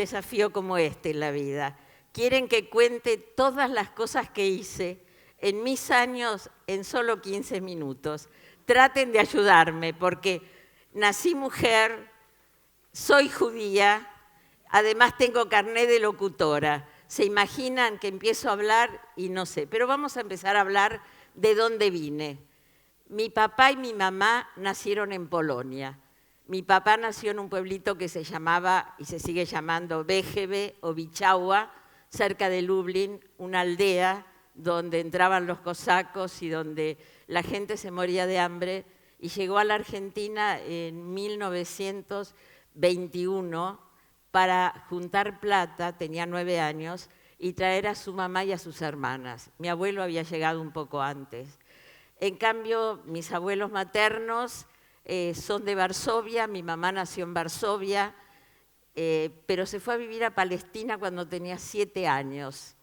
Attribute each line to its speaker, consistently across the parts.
Speaker 1: desafío como este en la vida. Quieren que cuente todas las cosas que hice en mis años en solo 15 minutos. Traten de ayudarme porque nací mujer, soy judía, además tengo carné de locutora. Se imaginan que empiezo a hablar y no sé, pero vamos a empezar a hablar de dónde vine. Mi papá y mi mamá nacieron en Polonia. Mi papá nació en un pueblito que se llamaba y se sigue llamando Béjeve o Bichaua, cerca de Lublin, una aldea donde entraban los cosacos y donde la gente se moría de hambre, y llegó a la Argentina en 1921 para juntar plata, tenía 9 años, y traer a su mamá y a sus hermanas. Mi abuelo había llegado un poco antes. En cambio, mis abuelos maternos son de Varsovia, mi mamá nació en Varsovia, pero se fue a vivir a Palestina cuando tenía 7 años.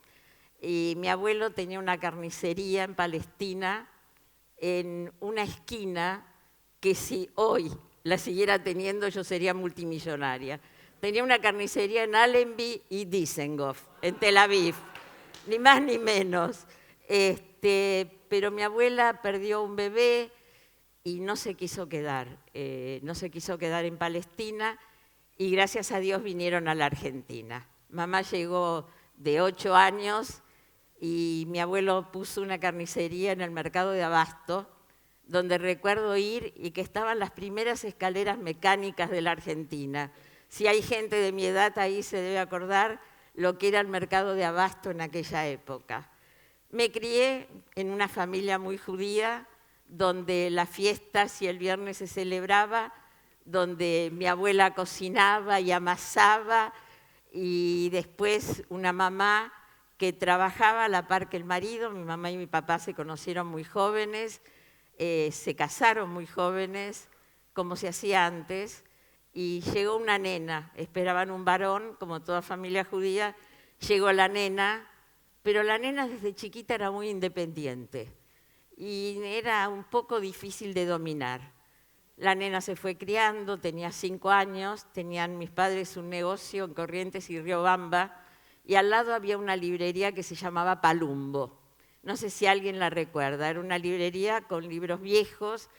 Speaker 1: Y mi abuelo tenía una carnicería en Palestina, en una esquina que si hoy la siguiera teniendo yo sería multimillonaria. Tenía una carnicería en Allenby y Dizengoff, en Tel Aviv, ni más ni menos. Pero mi abuela perdió un bebé y no se quiso quedar en Palestina, y gracias a Dios vinieron a la Argentina. Mamá llegó de 8 años y mi abuelo puso una carnicería en el mercado de Abasto, donde recuerdo ir y que estaban las primeras escaleras mecánicas de la Argentina. Si hay gente de mi edad ahí se debe acordar lo que era el mercado de Abasto en aquella época. Me crié en una familia muy judía, donde las fiestas y el viernes se celebraba, donde mi abuela cocinaba y amasaba, y después una mamá que trabajaba a la par que el marido. Mi mamá y mi papá se conocieron muy jóvenes, se casaron muy jóvenes, como se hacía antes, y llegó una nena. Esperaban un varón, como toda familia judía, llegó la nena, pero la nena desde chiquita era muy independiente y era un poco difícil de dominar. La nena se fue criando, tenía 5 años, tenían mis padres un negocio en Corrientes y Riobamba, y al lado había una librería que se llamaba Palumbo. No sé si alguien la recuerda, era una librería con libros viejos.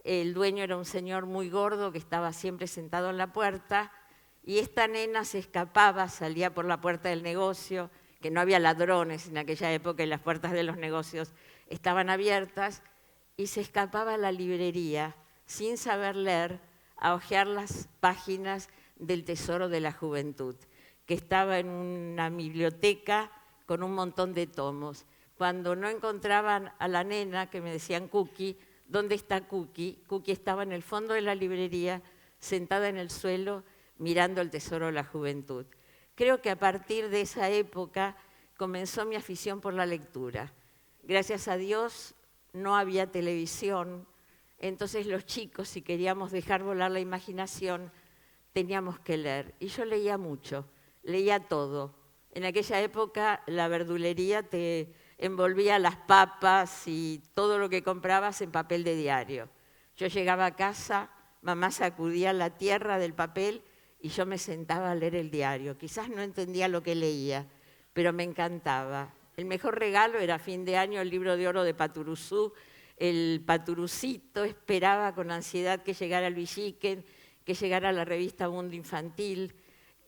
Speaker 1: El dueño era un señor muy gordo que estaba siempre sentado en la puerta, y esta nena se escapaba, salía por la puerta del negocio, que no había ladrones en aquella época y las puertas de los negocios estaban abiertas, y se escapaba a la librería sin saber leer a hojear las páginas del Tesoro de la Juventud, que estaba en una biblioteca con un montón de tomos. Cuando no encontraban a la nena, que me decían Cookie, ¿dónde está Cookie? Cookie estaba en el fondo de la librería, sentada en el suelo, mirando el Tesoro de la Juventud. Creo que a partir de esa época comenzó mi afición por la lectura. Gracias a Dios no había televisión, entonces los chicos, si queríamos dejar volar la imaginación, teníamos que leer. Y yo leía mucho, leía todo. En aquella época la verdulería te envolvía las papas y todo lo que comprabas en papel de diario. Yo llegaba a casa, mamá sacudía la tierra del papel y yo me sentaba a leer el diario. Quizás no entendía lo que leía, pero me encantaba. El mejor regalo era a fin de año el libro de oro de Paturuzú. El Paturucito esperaba con ansiedad que llegara el Villiquen, que llegara la revista Mundo Infantil,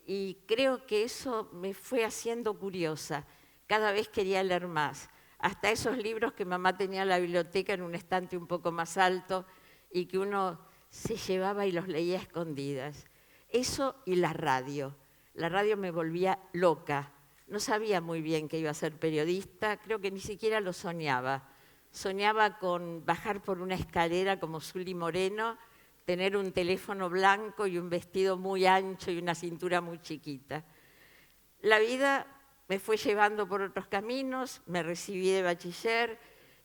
Speaker 1: y creo que eso me fue haciendo curiosa. Cada vez quería leer más, hasta esos libros que mamá tenía en la biblioteca en un estante un poco más alto y que uno se llevaba y los leía a escondidas. Eso y la radio. La radio me volvía loca. No sabía muy bien que iba a ser periodista, creo que ni siquiera lo soñaba. Soñaba con bajar por una escalera como Zuli Moreno, tener un teléfono blanco y un vestido muy ancho y una cintura muy chiquita. La vida me fue llevando por otros caminos, me recibí de bachiller,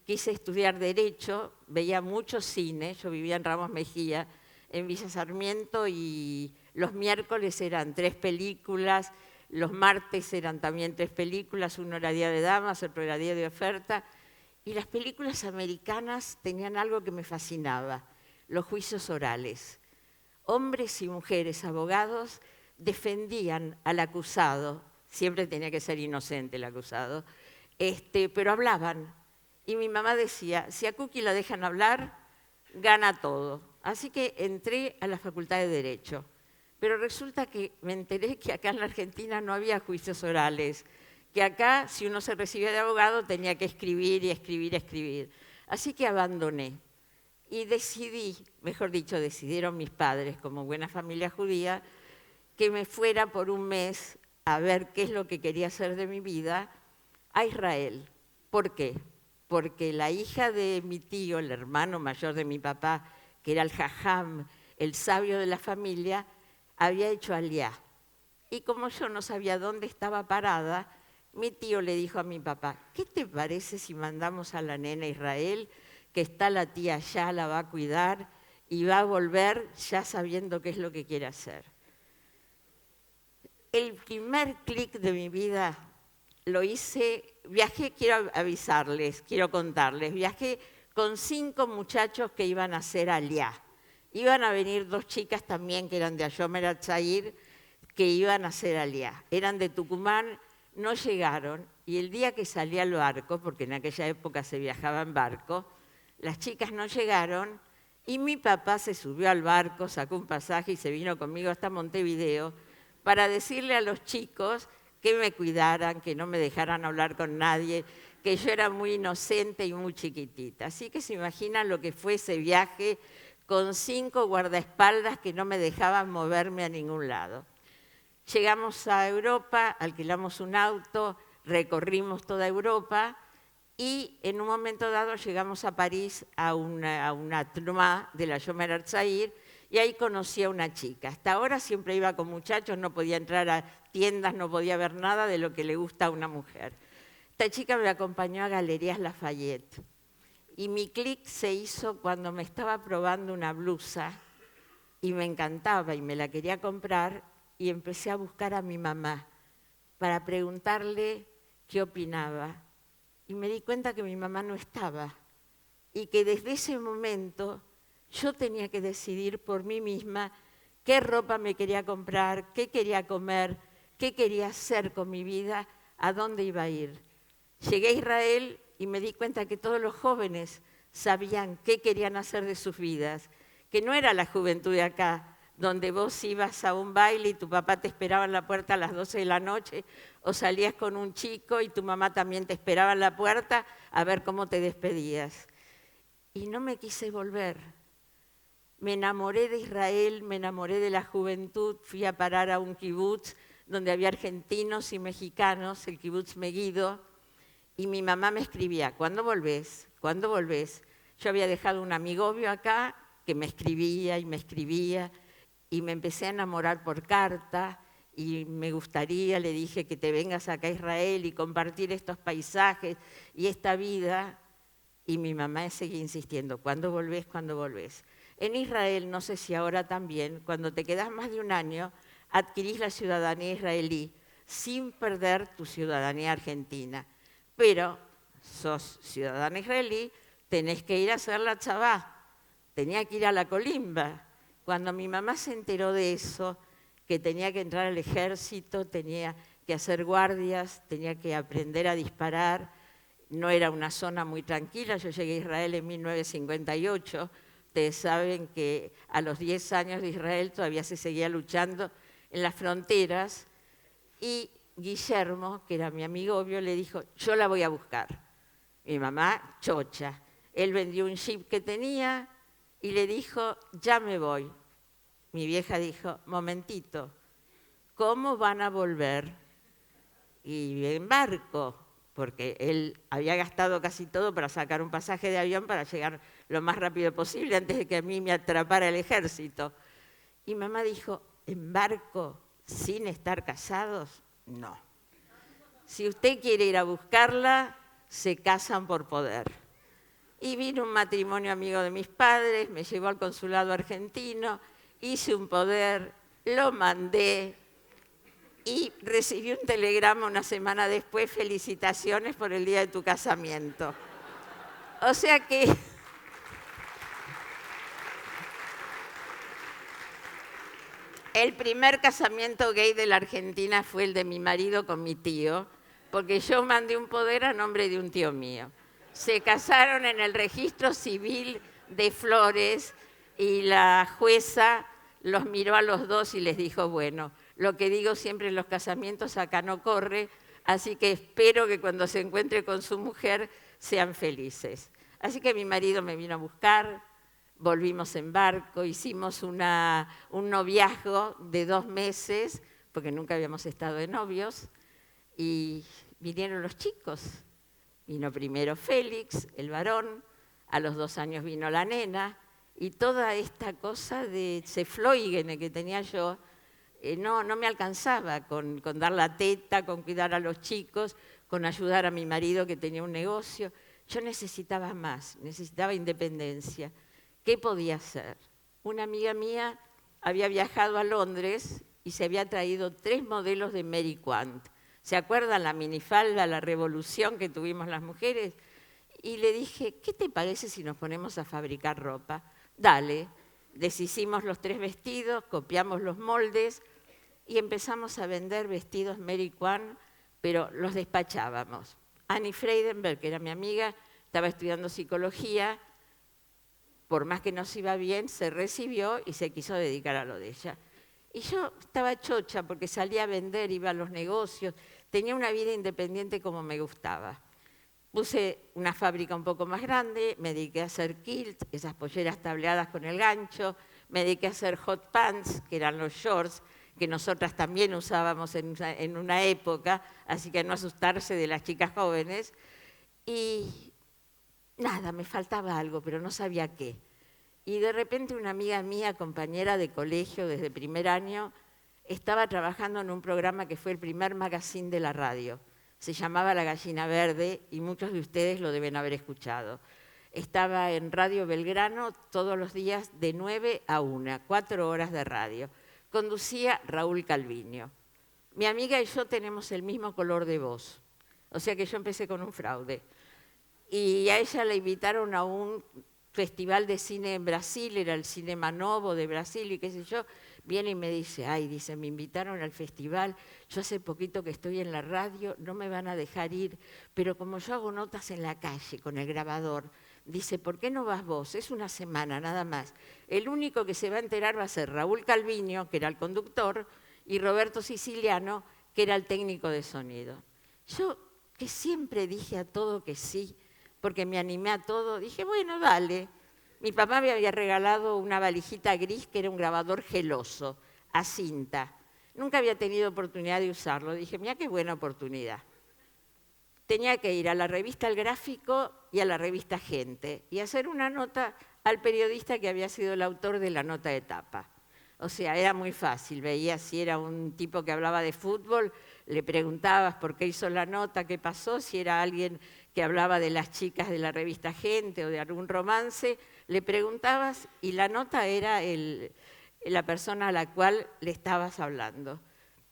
Speaker 1: quise estudiar Derecho, veía mucho cine, yo vivía en Ramos Mejía, en Villa Sarmiento, y los miércoles eran 3 películas, los martes eran también 3 películas, uno era Día de Damas, otro era Día de Oferta, y las películas americanas tenían algo que me fascinaba, los juicios orales. Hombres y mujeres abogados defendían al acusado, siempre tenía que ser inocente el acusado, pero hablaban. Y mi mamá decía, si a Cookie la dejan hablar, gana todo. Así que entré a la Facultad de Derecho. Pero resulta que me enteré que acá en la Argentina no había juicios orales, que acá, si uno se recibía de abogado, tenía que escribir y escribir y escribir. Así que abandoné. Y decidí, mejor dicho, decidieron mis padres, como buena familia judía, que me fuera por un mes a ver qué es lo que quería hacer de mi vida a Israel. ¿Por qué? Porque la hija de mi tío, el hermano mayor de mi papá, que era el jajam, el sabio de la familia, había hecho aliá. Y como yo no sabía dónde estaba parada, mi tío le dijo a mi papá, ¿qué te parece si mandamos a la nena a Israel, que está la tía allá, la va a cuidar y va a volver ya sabiendo qué es lo que quiere hacer? El primer clic de mi vida lo hice, viajé, quiero avisarles, quiero contarles, viajé con 5 muchachos que iban a hacer aliá. Iban a venir 2 chicas también que eran de Ayomer Atzair, que iban a hacer aliá. Eran de Tucumán, no llegaron, y el día que salí al barco, porque en aquella época se viajaba en barco, las chicas no llegaron, y mi papá se subió al barco, sacó un pasaje y se vino conmigo hasta Montevideo para decirle a los chicos que me cuidaran, que no me dejaran hablar con nadie, que yo era muy inocente y muy chiquitita. Así que se imaginan lo que fue ese viaje con 5 guardaespaldas que no me dejaban moverme a ningún lado. Llegamos a Europa, alquilamos un auto, recorrimos toda Europa y en un momento dado llegamos a París a una TNOA de la Yomer Arzair y ahí conocí a una chica. Hasta ahora siempre iba con muchachos, no podía entrar a tiendas, no podía ver nada de lo que le gusta a una mujer. Esta chica me acompañó a Galerías Lafayette y mi clic se hizo cuando me estaba probando una blusa y me encantaba y me la quería comprar y empecé a buscar a mi mamá para preguntarle qué opinaba. Y me di cuenta que mi mamá no estaba y que desde ese momento yo tenía que decidir por mí misma qué ropa me quería comprar, qué quería comer, qué quería hacer con mi vida, a dónde iba a ir. Llegué a Israel y me di cuenta que todos los jóvenes sabían qué querían hacer de sus vidas, que no era la juventud de acá, donde vos ibas a un baile y tu papá te esperaba en la puerta a las 12 de la noche, o salías con un chico y tu mamá también te esperaba en la puerta a ver cómo te despedías. Y no me quise volver. Me enamoré de Israel, me enamoré de la juventud, fui a parar a un kibutz donde había argentinos y mexicanos, el kibutz Megiddo, y mi mamá me escribía, ¿cuándo volvés? ¿Cuándo volvés? Yo había dejado un amigobio acá que me escribía y me empecé a enamorar por carta y me gustaría, le dije, que te vengas acá a Israel y compartir estos paisajes y esta vida. Y mi mamá seguía insistiendo, ¿cuándo volvés? ¿Cuándo volvés? En Israel, no sé si ahora también, cuando te quedás más de un año, adquirís la ciudadanía israelí sin perder tu ciudadanía argentina. Pero sos ciudadana israelí, tenés que ir a hacer la tzavá, tenía que ir a la colimba. Cuando mi mamá se enteró de eso, que tenía que entrar al ejército, tenía que hacer guardias, tenía que aprender a disparar, no era una zona muy tranquila. Yo llegué a Israel en 1958, ustedes saben que a los 10 años de Israel todavía se seguía luchando en las fronteras, y Guillermo, que era mi amigobio, le dijo, yo la voy a buscar. Mi mamá, chocha. Él vendió un jeep que tenía y le dijo, ya me voy. Mi vieja dijo, momentito, ¿cómo van a volver? Y en barco, porque él había gastado casi todo para sacar un pasaje de avión para llegar lo más rápido posible antes de que a mí me atrapara el ejército. Y mamá dijo, ¿en barco sin estar casados? No. Si usted quiere ir a buscarla, se casan por poder. Y vino un matrimonio amigo de mis padres, me llevó al consulado argentino, hice un poder, lo mandé y recibí un telegrama una semana después, felicitaciones por el día de tu casamiento. O sea que el primer casamiento gay de la Argentina fue el de mi marido con mi tío, porque yo mandé un poder a nombre de un tío mío. Se casaron en el registro civil de Flores y la jueza los miró a los dos y les dijo, bueno, lo que digo siempre en los casamientos acá no corre, así que espero que cuando se encuentre con su mujer sean felices. Así que mi marido me vino a buscar, volvimos en barco, hicimos un noviazgo de 2 meses, porque nunca habíamos estado de novios, y vinieron los chicos. Vino primero Félix, el varón, a los 2 años vino la nena, y toda esta cosa de Zefloigene que tenía yo, no me alcanzaba con dar la teta, con cuidar a los chicos, con ayudar a mi marido que tenía un negocio. Yo necesitaba más, necesitaba independencia. ¿Qué podía hacer? Una amiga mía había viajado a Londres y se había traído 3 modelos de Mary Quant. ¿Se acuerdan la minifalda, la revolución que tuvimos las mujeres? Y le dije, ¿qué te parece si nos ponemos a fabricar ropa? Dale. Deshicimos los 3 vestidos, copiamos los moldes y empezamos a vender vestidos Mary Quant, pero los despachábamos. Annie Freidenberg, que era mi amiga, estaba estudiando psicología, por más que nos iba bien, se recibió y se quiso dedicar a lo de ella. Y yo estaba chocha porque salía a vender, iba a los negocios, tenía una vida independiente como me gustaba. Puse una fábrica un poco más grande, me dediqué a hacer kilt, esas polleras tableadas con el gancho, me dediqué a hacer hot pants, que eran los shorts, que nosotras también usábamos en una época, así que no asustarse de las chicas jóvenes. Y nada, me faltaba algo, pero no sabía qué. Y de repente una amiga mía, compañera de colegio desde primer año, estaba trabajando en un programa que fue el primer magazine de la radio. Se llamaba La Gallina Verde y muchos de ustedes lo deben haber escuchado. Estaba en Radio Belgrano todos los días de 9 a 1, 4 horas de radio. Conducía Raúl Calviño. Mi amiga y yo tenemos el mismo color de voz, o sea que yo empecé con un fraude. Y a ella la invitaron a un festival de cine en Brasil, era el Cinema Novo de Brasil y qué sé yo. Viene y me dice, dice, me invitaron al festival, yo hace poquito que estoy en la radio, no me van a dejar ir, pero como yo hago notas en la calle con el grabador, dice, ¿por qué no vas vos? Es una semana nada más. El único que se va a enterar va a ser Raúl Calviño, que era el conductor, y Roberto Siciliano, que era el técnico de sonido. Yo, que siempre dije a todo que sí, porque me animé a todo, dije, bueno, dale. Mi papá me había regalado una valijita gris que era un grabador geloso, a cinta. Nunca había tenido oportunidad de usarlo. Dije, mira qué buena oportunidad. Tenía que ir a la revista El Gráfico y a la revista Gente y hacer una nota al periodista que había sido el autor de la nota de tapa. O sea, era muy fácil. Veía si era un tipo que hablaba de fútbol, le preguntabas por qué hizo la nota, qué pasó, si era alguien que hablaba de las chicas de la revista Gente o de algún romance, le preguntabas y la nota era la persona a la cual le estabas hablando.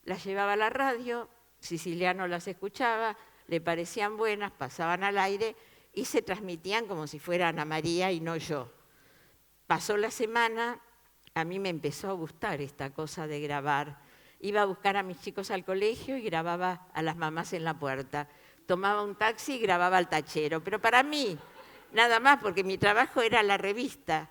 Speaker 1: Las llevaba a la radio, Siciliano las escuchaba, le parecían buenas, pasaban al aire y se transmitían como si fuera Ana María y no yo. Pasó la semana, a mí me empezó a gustar esta cosa de grabar. Iba a buscar a mis chicos al colegio y grababa a las mamás en la puerta. Tomaba un taxi y grababa al tachero, pero para mí, nada más, porque mi trabajo era la revista.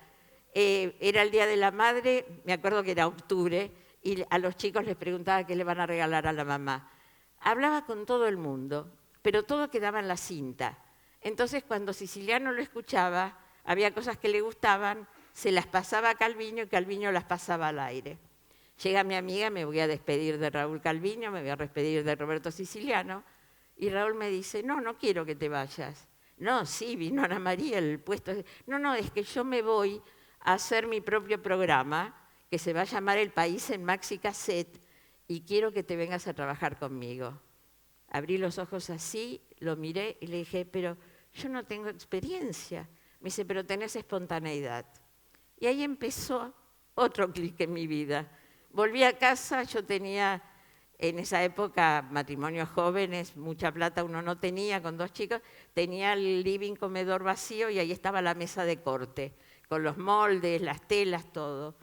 Speaker 1: Era el Día de la Madre, me acuerdo que era octubre, y a los chicos les preguntaba qué le van a regalar a la mamá. Hablaba con todo el mundo, pero todo quedaba en la cinta. Entonces, cuando Siciliano lo escuchaba, había cosas que le gustaban, se las pasaba a Calviño y Calviño las pasaba al aire. Llega mi amiga, me voy a despedir de Raúl Calviño, me voy a despedir de Roberto Siciliano, y Raúl me dice, no quiero que te vayas. No, sí, vino Ana María, el puesto. No, es que yo me voy a hacer mi propio programa, que se va a llamar El País en Maxi Cassette, y quiero que te vengas a trabajar conmigo. Abrí los ojos así, lo miré y le dije, pero yo no tengo experiencia. Me dice, pero tenés espontaneidad. Y ahí empezó otro clic en mi vida. Volví a casa, yo tenía en esa época matrimonios jóvenes, mucha plata uno no tenía, con 2 chicos, tenía el living comedor vacío y ahí estaba la mesa de corte, con los moldes, las telas, todo.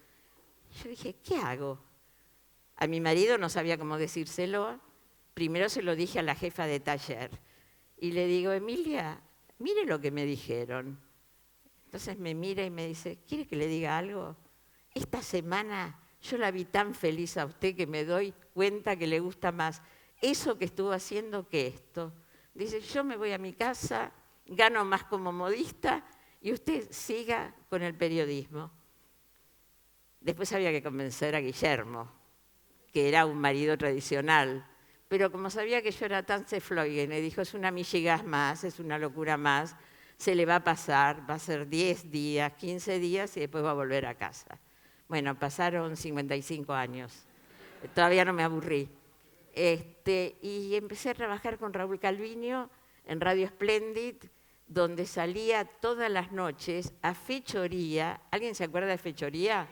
Speaker 1: Yo dije, ¿qué hago? A mi marido no sabía cómo decírselo. Primero se lo dije a la jefa de taller. Y le digo, Emilia, mire lo que me dijeron. Entonces me mira y me dice, ¿quiere que le diga algo? Esta semana yo la vi tan feliz a usted que me doy cuenta que le gusta más eso que estuvo haciendo que esto. Dice, yo me voy a mi casa, gano más como modista y usted siga con el periodismo. Después había que convencer a Guillermo, que era un marido tradicional, pero como sabía que yo era tan cefloide, me dijo, es una michigas más, es una locura más, se le va a pasar, va a ser 10 días, 15 días y después va a volver a casa. Bueno, pasaron 55 años, todavía no me aburrí. Y empecé a trabajar con Raúl Calviño en Radio Splendid, donde salía todas las noches a fechoría. ¿Alguien se acuerda de fechoría?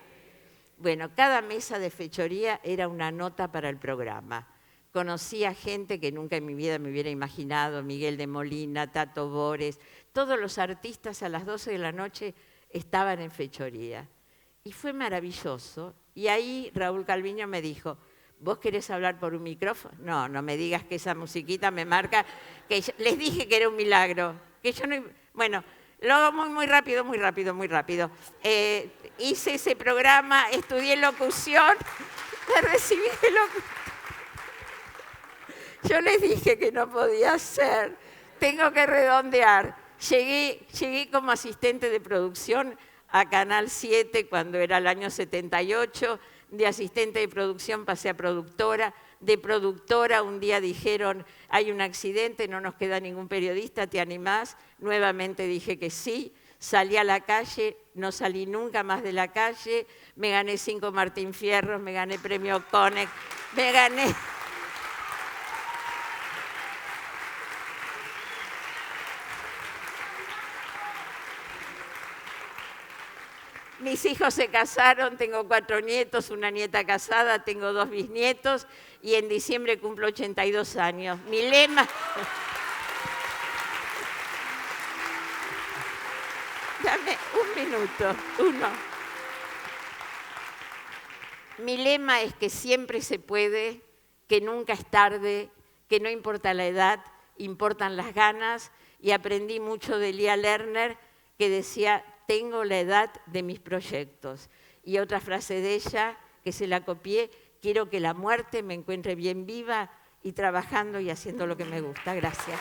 Speaker 1: Bueno, cada mesa de fechoría era una nota para el programa. Conocía gente que nunca en mi vida me hubiera imaginado, Miguel de Molina, Tato Bores, todos los artistas a las 12 de la noche estaban en fechoría. Y fue maravilloso. Y ahí Raúl Calviño me dijo, ¿vos querés hablar por un micrófono? No, no me digas que esa musiquita me marca. Que les dije que era un milagro. Que yo no, bueno, lo hago muy rápido, muy rápido, muy rápido. Hice ese programa, estudié locución, me recibí de locución. Yo les dije que no podía ser, tengo que redondear. Llegué como asistente de producción a Canal 7 cuando era el año 78, de asistente de producción pasé a productora, de productora un día dijeron, hay un accidente, no nos queda ningún periodista, ¿te animás? Nuevamente dije que sí, salí a la calle, no salí nunca más de la calle, me gané 5 Martín Fierros, me gané premio Conex, me gané... Mis hijos se casaron, tengo 4 nietos, una nieta casada, tengo 2 bisnietos y en diciembre cumplo 82 años. Mi lema... Dame un minuto, uno. Mi lema es que siempre se puede, que nunca es tarde, que no importa la edad, importan las ganas, y aprendí mucho de Lía Lerner, que decía, tengo la edad de mis proyectos. Y otra frase de ella, que se la copié, quiero que la muerte me encuentre bien viva y trabajando y haciendo lo que me gusta. Gracias.